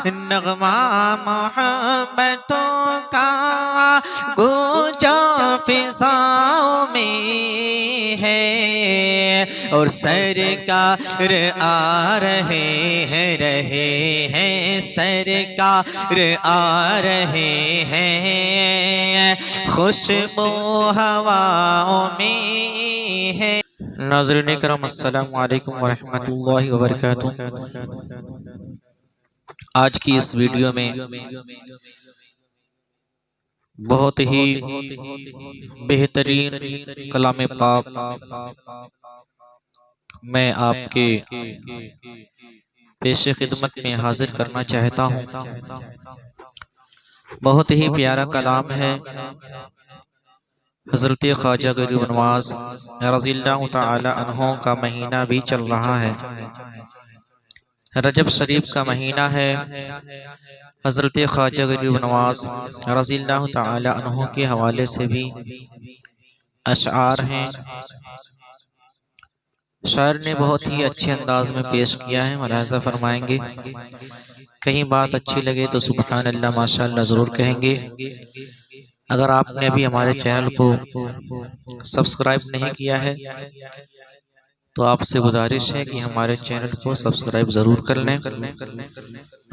نغمہ محبتوں کا گونجا فضاؤں میں ہے، اور سرکار آ رہے ہیں سرکار آ رہے ہیں، خوشبو ہواؤں میں ہے۔ ناظرین کرام السلام علیکم ورحمۃ اللہ وبرکاتہ۔ آج کی اس ویڈیو میں بہت ہی بہترین کلام پاک میں آپ کے پیش خدمت میں حاضر کرنا چاہتا ہوں۔ بہت ہی پیارا کلام ہے۔ حضرت خواجہ غریب نواز رضی اللہ تعالی عنہ کا مہینہ بھی چل رہا ہے، رجب شریف کا مہینہ ہے۔ حضرت خواجہ غریب نواز رضی اللہ تعالی عنہ کے حوالے سے بھی اشعار ہیں۔ شاعر نے بہت ہی اچھے انداز میں پیش کیا ہے، ملاحظہ فرمائیں گے۔ کہیں بات اچھی لگے تو سبحان اللہ ماشاءاللہ ضرور کہیں گے۔ اگر آپ نے ابھی ہمارے چینل کو سبسکرائب نہیں کیا ہے تو آپ سے گزارش ہے کہ ہمارے چینل کو سبسکرائب ضرور کر لیں،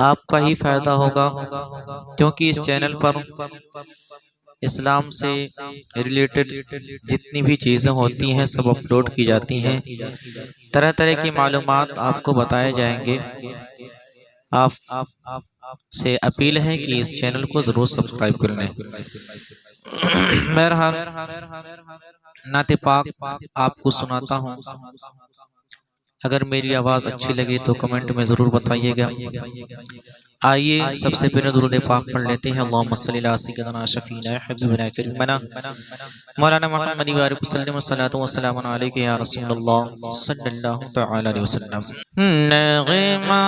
آپ کا ہی فائدہ ہوگا، کیونکہ اس چینل پر اسلام سے ریلیٹڈ جتنی بھی چیزیں ہوتی ہیں سب اپلوڈ کی جاتی ہیں، طرح طرح کی معلومات آپ کو بتائے جائیں گے۔ آپ سے اپیل ہے کہ اس چینل کو ضرور سبسکرائب کر لیں۔ بہرحال نعت پاک آپ کو سناتا ہوں، اگر میری آواز اچھی لگے تو کمنٹ میں ضرور بتائیے گا۔ آئیے سب سے پہلے درود پاک پڑھ لیتے ہیں۔ اللہم صلی علی سیدنا شفیعنا حبیبنا کریمنا مولانا محمد و آلہ وسلم، والصلاۃ والسلام علیک یا رسول اللہ صلی اللہ تعالی علیہ وسلم۔ نغمہ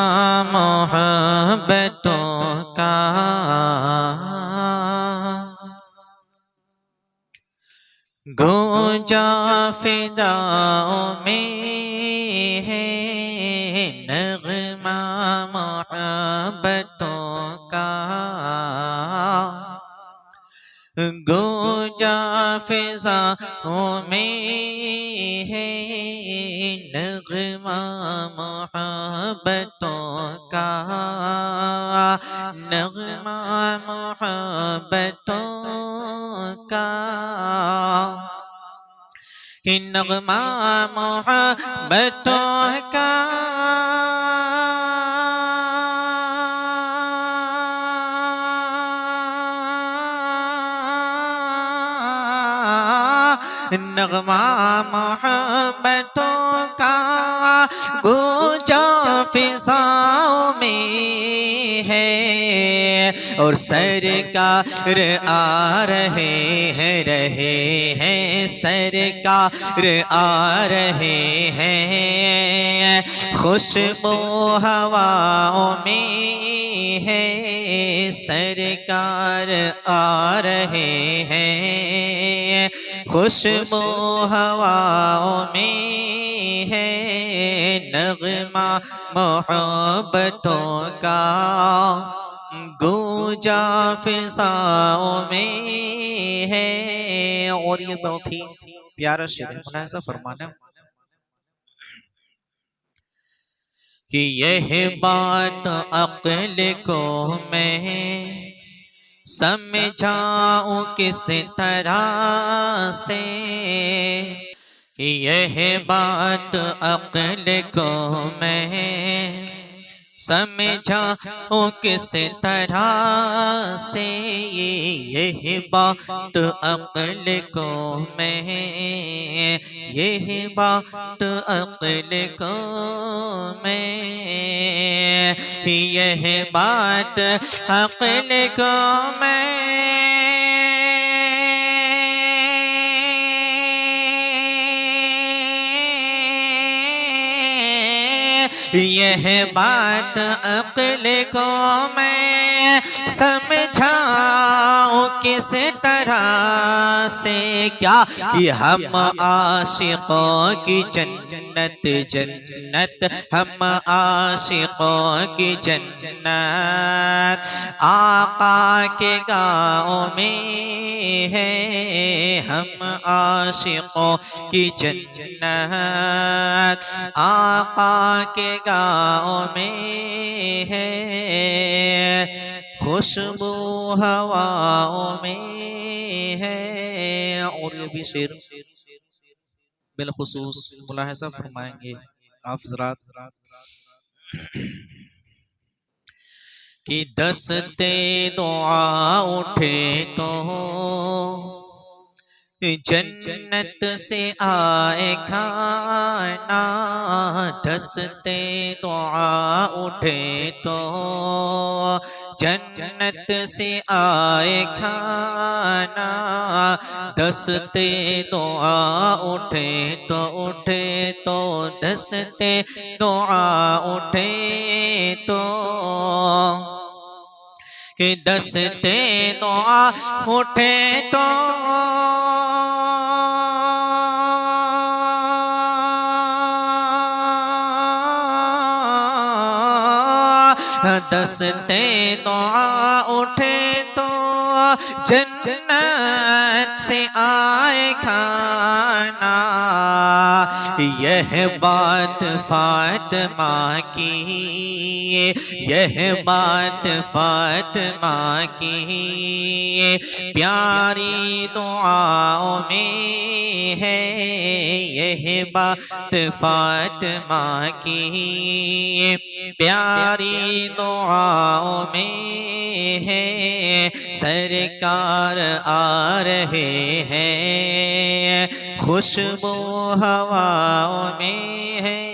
محبتوں کا گونجا فضاؤں میں ہے، نغمہ محبتوں کا گونجا فضاؤں میں ہے، نغمہ محبتوں کا نغمہ محبتوں کا نغمہ محبتوں کا نغمہ محبتوں کا گونجا فضاؤں میں ہے، اور سرکار آ رہے ہیں سرکار آ رہے ہیں، خوشبو ہواؤں میں ہے، سرکار آ رہے ہیں، خوشبو ہواؤں میں ہے، نغمہ محبتوں کا گونجا فضاؤں میں ہے۔ اور یہ بہت ہی پیارا شعر ہے، ملاحظہ فرمانا کہ یہ بات عقل کو میں سمجھاؤں کس طرح سے، یہ بات عقل کو میں سمجھاؤں کس طرح سے، یہ بات عقل کو میں یہ بات عقل کو میں یہ بات عقل کو میں یہ بات عقل کو میں سمجھاؤں کس طرح سے، کیا کہ ہم عاشقوں کی جنت جنت جنت ہم عاشقوں کی جنت آقا کے گاؤں میں ہے ہم عاشقوں کی جنت آقا کے گاؤں میں ہے خوشبو ہواؤں میں ہے۔ اور یہ بھی شعر بالخصوص ملاحظہ فرمائیں گے آپ حضرات کہ دستے دعا اٹھے تو جنت سے آئے کھانا دستے دعا اٹھے تو جنت سے آئے کھانا دستے دعا اٹھے تو دستے دعا اٹھے تو کہ دستے دعا اٹھے تو دستے دعا اٹھے تو جنت سے آئے کھانا یہ بات فاطمہ کی یہ بات فاطمہ کی پیاری دعاؤں میں ہے یہ بات فاطمہ کی پیاری دعاؤں میں ہے سرکار آ رہے ہیں خوشبو ہواؤں میں ہے